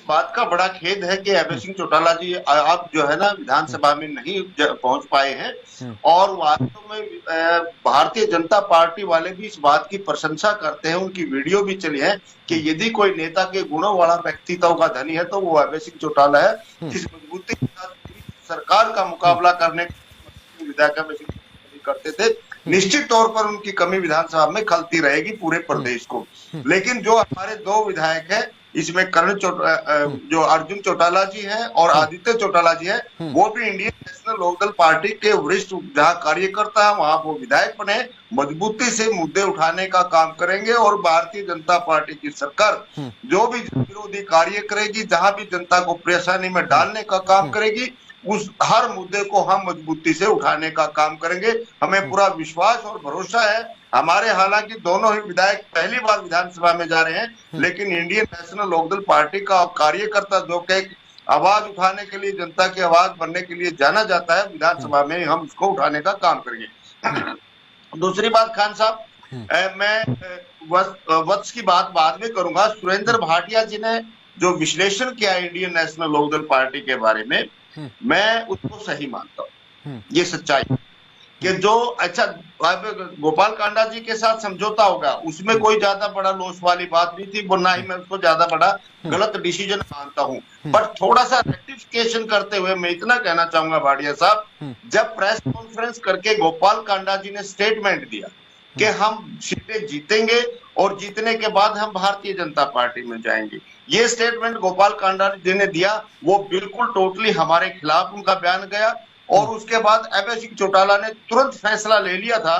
बात का बड़ा खेद है कि अभय सिंह चौटाला जी अब जो है ना विधानसभा में नहीं पहुंच पाए हैं। और वास्तव में भारतीय जनता पार्टी वाले भी इस बात की प्रशंसा करते हैं, उनकी वीडियो भी चली है कि यदि कोई नेता के गुणों वाला व्यक्तित्व का धनी है तो वो अभय सिंह चौटाला है। जिस मजबूती के साथ सरकार का मुकाबला करने विधायक अभय सिंह करते थे, निश्चित तौर पर उनकी कमी विधानसभा में खलती रहेगी पूरे प्रदेश को। लेकिन जो हमारे दो विधायक हैं, इसमें जो अर्जुन चौटाला जी हैं और आदित्य चौटाला जी हैं, वो भी इंडियन नेशनल लोकदल पार्टी के वरिष्ठ जहां कार्यकर्ता है वहां वो विधायक बने, मजबूती से मुद्दे उठाने का काम करेंगे। और भारतीय जनता पार्टी की सरकार जो भी विरोधी कार्य करेगी, जहां भी जनता को परेशानी में डालने का काम करेगी, उस हर मुद्दे को हम मजबूती से उठाने का काम करेंगे। हमें पूरा विश्वास और भरोसा है। हमारे हालांकि दोनों ही विधायक पहली बार विधानसभा में जा रहे हैं, लेकिन इंडियन नेशनल लोकदल पार्टी का कार्यकर्ता जो कि आवाज उठाने के लिए, जनता की आवाज बनने के लिए जाना जाता है, विधानसभा में हम उसको उठाने का काम करेंगे। दूसरी बात खान साहब, मैं वत्स की बात बाद में करूंगा। सुरेंद्र भाटिया जी ने जो विश्लेषण किया इंडियन नेशनल लोकदल पार्टी के बारे में, मैं उसको सही मानता हूँ। ये सच्चाई कि जो अच्छा गोपाल कांडा जी के साथ समझौता होगा, उसमें कोई ज्यादा बड़ा लॉस वाली बात नहीं थी, ना ही मैं उसको ज्यादा बड़ा गलत डिसीजन मानता हूँ। पर थोड़ा सा रेक्टिफिकेशन करते हुए मैं इतना कहना चाहूंगा भाटिया साहब, जब प्रेस कॉन्फ्रेंस करके गोपाल कांडा जी ने स्टेटमेंट दिया कि हम सीटें जीतेंगे और जीतने के बाद हम भारतीय जनता पार्टी में जाएंगे, ये स्टेटमेंट गोपाल कांडा जी ने दिया, वो बिल्कुल टोटली हमारे खिलाफ उनका बयान गया। और उसके बाद अभय सिंह चौटाला ने तुरंत फैसला ले लिया था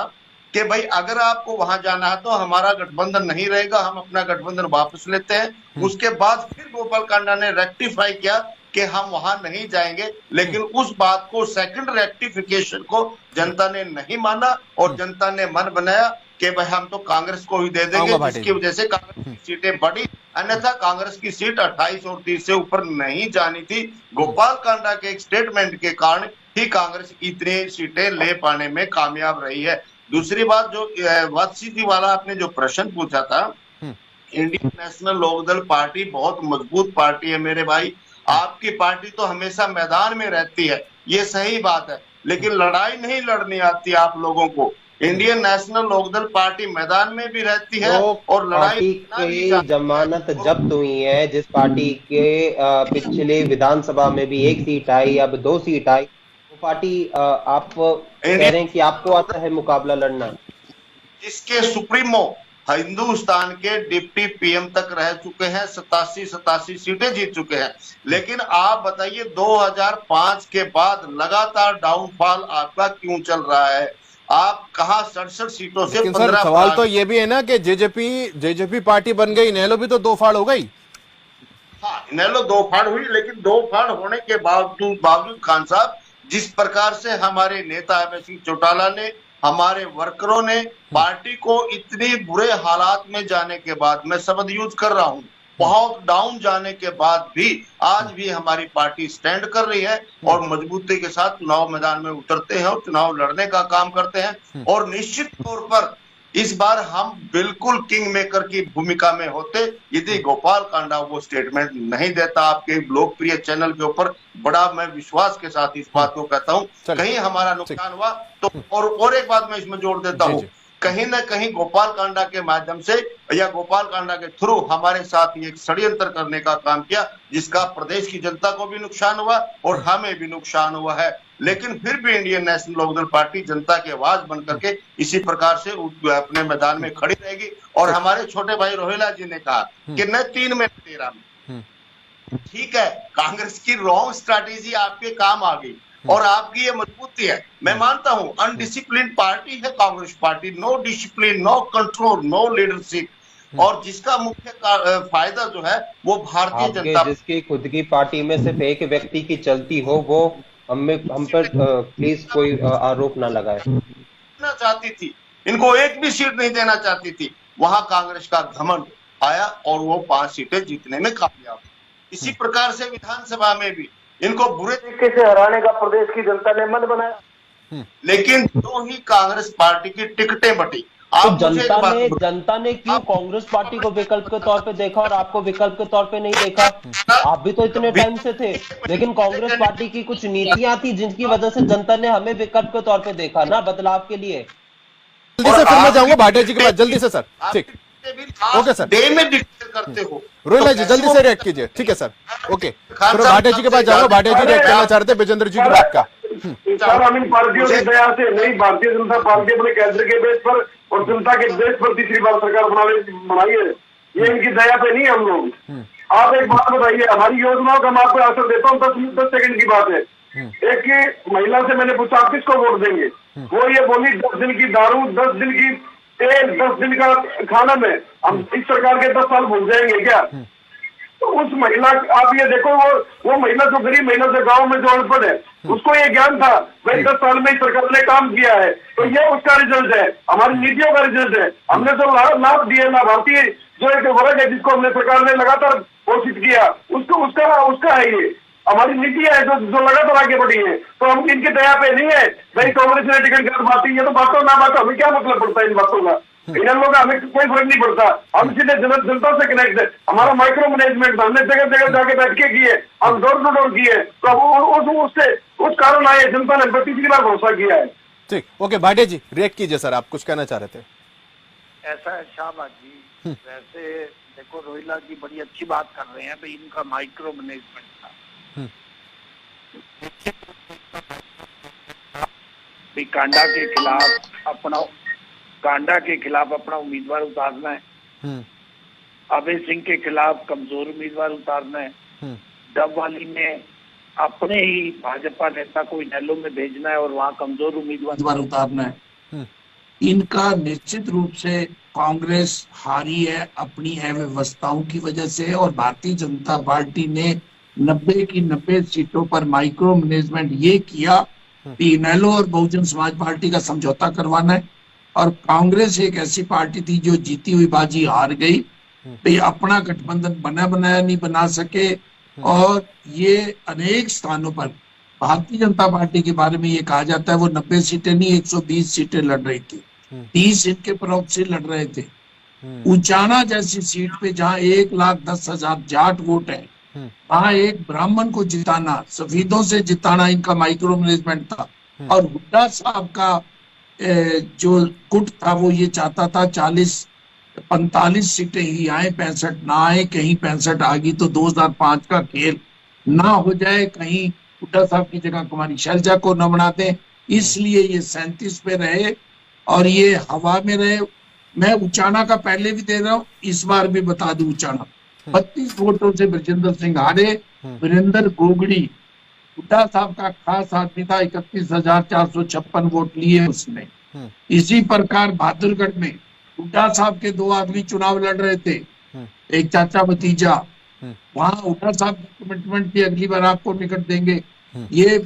कि भाई अगर आपको वहां जाना है तो हमारा गठबंधन नहीं रहेगा, हम अपना गठबंधन वापस लेते हैं। उसके बाद फिर गोपाल कांडा ने रेक्टिफाई किया कि हम वहां नहीं जाएंगे, लेकिन उस बात को सेकंड रेक्टिफिकेशन को जनता ने नहीं माना और जनता ने मन बनाया कि भाई हम तो कांग्रेस को ही दे देंगे, जिसकी वजह से कांग्रेस की सीटें बढ़ी। अन्यथा कांग्रेस की सीट 28 और 30 से ऊपर नहीं जानी थी। गोपाल कांडा के एक स्टेटमेंट के कारण ही कांग्रेस इतनी सीटें ले पाने में कामयाब रही है। दूसरी बात, जो वत्सी जी वाला आपने जो प्रश्न पूछा था, इंडियन नेशनल लोकदल पार्टी बहुत मजबूत पार्टी है मेरे भाई। आपकी पार्टी तो हमेशा मैदान में रहती है, ये सही बात है, लेकिन लड़ाई नहीं लड़नी आती आप लोगों को। इंडियन नेशनल लोकदल पार्टी मैदान में भी रहती है और लड़ाई की जमानत जब्त हुई है, जिस पार्टी के पिछले विधानसभा में भी 1 सीट आई, अब 2 सीट आई, वो पार्टी आप कह रहे हैं कि आपको आता है मुकाबला लड़ना? इसके सुप्रीमो हिंदुस्तान के डिप्टी पीएम तक रह चुके हैं, 87 सीटें जीत चुके हैं। लेकिन आप बताइए 2005 के बाद लगातार डाउनफॉल आपका क्यों चल रहा है? आप कहा 67 सीटों से 15। सवाल तो ये भी है ना कि जेजेपी पार्टी बन गई, इनेलो भी तो 2 फाड़ हो गई। हाँ, इनेलो 2 फाड़ हुई, लेकिन 2 फाड़ होने के बावजूद खान साहब, जिस प्रकार से हमारे नेता अभय सिंह चौटाला ने, हमारे वर्करों ने पार्टी को इतनी बुरे हालात में जाने के बाद, मैं शब्द यूज कर रहा हूं, बहुत डाउन जाने के बाद भी आज भी हमारी पार्टी स्टैंड कर रही है और मजबूती के साथ चुनाव मैदान में उतरते हैं और चुनाव लड़ने का काम करते हैं। और निश्चित तौर पर इस बार हम बिल्कुल किंग मेकर की भूमिका में होते यदि गोपाल कांडा वो स्टेटमेंट नहीं देता। आपके लोकप्रिय चैनल के ऊपर बड़ा मैं विश्वास के साथ इस बात को कहता हूं, कहीं हमारा नुकसान हुआ तो। और एक बात मैं इसमें जोड़ देता हूं, कहीं ना कहीं गोपाल कांडा के माध्यम से या गोपाल कांडा के थ्रू हमारे साथ एक षड्यंत्र करने का काम किया, जिसका प्रदेश की जनता को भी नुकसान हुआ और हमें भी नुकसान हुआ है। लेकिन फिर भी इंडियन नेशनल लोकदल पार्टी जनता की आवाज बन करके इसी प्रकार से अपने मैदान में खड़ी रहेगी। और हमारे छोटे भाई रोहिला जी ने कहा कि न 3 में 13 में, ठीक है, कांग्रेस की रॉन्ग स्ट्रैटेजी आपके काम आ गई और आपकी ये मजबूती है। मैं मानता हूं अनडिसिप्लिन पार्टी है Congress party, no discipline, no control, no leadership, और जिसका मुख्य फायदा जो है वो भारतीय जनता, जिसकी खुद की पार्टी में सिर्फ एक व्यक्ति की चलती हो, वो हम पर प्लीज कोई आरोप ना लगाए। ना चाहती थी, इनको एक भी सीट नहीं देना चाहती थी, वहां कांग्रेस का घमंड आया और वो 5 सीटें जीतने में कामयाब। इसी प्रकार से विधानसभा में भी इनको बुरे तरीके से हराने का प्रदेश की जनता ने मन बनाया। लेकिन जो ही कांग्रेस पार्टी की टिकटें बटी तो जनता ने क्यों कांग्रेस पार्टी को विकल्प के तौर पे देखा और आपको विकल्प के तौर पे नहीं देखा? आप भी तो इतने टाइम से थे, लेकिन कांग्रेस पार्टी की कुछ नीतियां थी जिनकी वजह से जनता ने हमें विकल्प के तौर पे देखा ना, बदलाव के लिए। जल्दी से फिर मैं जाऊंगा भाटिया जी के बाद, जल्दी से सर। ठीक, ओके सर। डे में डिक्लेयर करते हो रोहिला जी जल्दी से रिएक्ट कीजिए। ठीक है सर, ओके। फिर भाटिया जी के पास जाऊंगा, भाटिया जी रिएक्ट करना चाहते हैं विजेंद्र जी की बात का। सर, हम इन पार्टियों की दया से नहीं, भारतीय जनता पार्टी अपने केंद्र के बेस पर और जनता के बेस पर तीसरी बार सरकार बनाई है, ये इनकी दया पे नहीं हम लोग। आप एक बात बताइए, हमारी योजनाओं का मैं आपको आंसर देता हूँ, 10 सेकंड की बात है। एक महिला से मैंने पूछा आप किसको वोट देंगे, वो ये बोली 10 दिन की दारू, 10 दिन की तेल, 10 दिन का खाना में हम इस सरकार के 10 साल भूल जाएंगे क्या? तो उस महिला, आप ये देखो, वो महिला जो गरीब महिला जो गांव में जो अनपढ़ है, उसको ये ज्ञान था भाई 10 साल में सरकार ने काम किया है, तो ये उसका रिजल्ट है, हमारी नीतियों का रिजल्ट है। हमने जो लाभ दिए, लाभार्थी जो एक वर्ग है जिसको हमने सरकार ने लगातार घोषित किया, उसका है ये हमारी नीति है जो लगातार आगे बढ़ी है। तो हम इनकी दया पे नहीं है भाई कांग्रेस ने टिकट कर बाती, ये तो बातों ना बातों हमें क्या मतलब पड़ता है इन बातों का, इन लोगों का हमें कोई फर्क नहीं पड़ता। हम सीधे जनता से कनेक्ट है, हमारा माइक्रो मैनेजमेंट हमने जगह जगह जाके बैठ के किए, हम डोर टू डोर किए, तो उससे उस कारण आए, जनता ने तीसरी बार भरोसा किया है। ठीक, ओके। भाटिया जी रिएक्ट कीजिए सर, आप कुछ कहना चाह रहे थे। ऐसा है शाहबाज जी, वैसे देखो रोहिला जी बड़ी अच्छी बात कर रहे हैं भाई, इनका माइक्रो मैनेजमेंट था भाई, कांडा के खिलाफ अपना उम्मीदवार उतारना है, अभय सिंह के खिलाफ कमजोर उम्मीदवार उतारना है, डबवाली में अपने ही भाजपा नेता को इनेलो में भेजना है और वहां कमजोर उम्मीदवार उतारना है। इनका निश्चित रूप से कांग्रेस हारी है अपनी अव्यवस्थाओं की वजह से, और भारतीय जनता पार्टी ने 90 की 90 सीटों पर माइक्रो मैनेजमेंट ये किया कि इनेलो और बहुजन समाज पार्टी का समझौता करवाना है, और कांग्रेस एक ऐसी पार्टी थी जो जीती हुई बाजी हार गई, भाई अपना गठबंधन बनाया नहीं बना सके, और ये अनेक स्थानों पर भारतीय जनता पार्टी के बारे में ये कहा जाता है वो 90 सीटें नहीं 120 सीटें लड़ रही थी, 30 इनके प्रॉक्सी लड़ रहे थे। उचाना जैसी सीट पे जहाँ 1,10,000 जाट वोट है, वहां एक ब्राह्मण को जिताना, सफेदों से जिताना इनका माइक्रो मैनेजमेंट था। और हुड्डा साहब का जो गुट था वो ये चाहता था 40-45 सीटें ही आए, 65 ना आए, कहीं 65 आ गई तो 2005 का खेल ना हो जाए, कहीं हुड्डा साहब की जगह कुमारी शैलजा को न बना दें, इसलिए ये 37 पे रहे और ये हवा में रहे। मैं उचाना का पहले भी दे रहा हूँ, इस बार भी बता दूं, उचाना 32 वोटों से ब्रजेंद्र सिंह हारे। वीरेंद्र गोगड़ी हुड्डा साहब का खास आदमी था, 31,456 वोट लिए उसने। इसी प्रकार बहादुरगढ़ में हुड्डा साहब के 2 आदमी चुनाव लड़ रहे थे, एक चाचा भतीजा, वहां हुड्डा साहब की कमिटमेंट थी अगली बार आपको टिकट देंगे। ये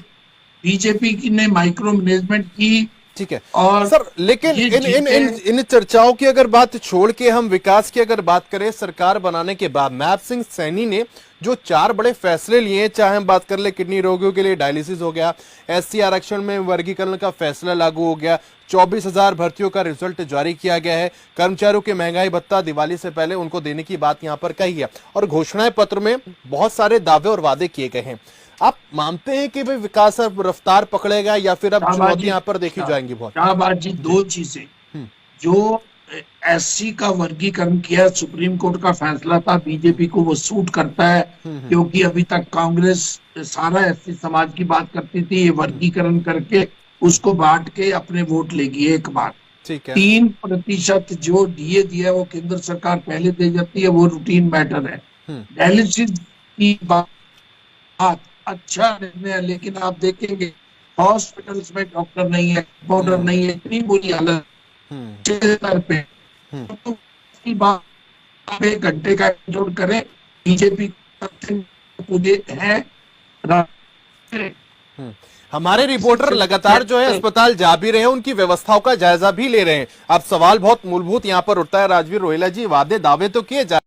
बीजेपी की ने माइक्रो मैनेजमेंट की। ठीक है और सर, लेकिन इन चर्चाओं की अगर बात छोड़ के हम विकास की अगर बात करें, सरकार बनाने के बाद महब सिंह सैनी ने जो 4 बड़े फैसले लिए, चाहे हम बात कर ले किडनी रोगियों के लिए डायलिसिस हो गया, एससी आरक्षण में वर्गीकरण का फैसला लागू हो गया, 24,000 भर्तियों का रिजल्ट जारी किया गया है, कर्मचारियों के महंगाई भत्ता दिवाली से पहले उनको देने की बात यहां पर कही है, और घोषणाएं पत्र में बहुत सारे दावे और वादे किए गए हैं। आप मानते हैं कि भाई विकास अब रफ्तार पकड़ेगा या फिर अब चुनौती यहाँ पर देखी जाएंगी? बहुत शाहबाज जी, 2 चीजें, जो एससी का वर्गीकरण किया, सुप्रीम कोर्ट का फैसला था, बीजेपी को वो सूट करता है क्योंकि अभी तक कांग्रेस सारा एससी समाज की बात करती थी, ये वर्गीकरण करके उसको बांट के अपने वोट लेगी एक बार। 3% जो डीए दिया है वो केंद्र सरकार पहले दे जाती है, वो रूटीन मैटर है। डायलिसिस की बात अच्छा निर्णय है, लेकिन आप देखेंगे हॉस्पिटल्स में डॉक्टर नहीं है, पाउडर नहीं है, इतनी बुरी हालत पे। तो बात 1 घंटे का जोड़ करें, बीजेपी पूरे है। हमारे रिपोर्टर लगातार जो है अस्पताल जा भी रहे हैं, उनकी व्यवस्थाओं का जायजा भी ले रहे हैं। अब सवाल बहुत मूलभूत यहाँ पर उठता है राजवीर रोहिला जी, वादे दावे तो किए जा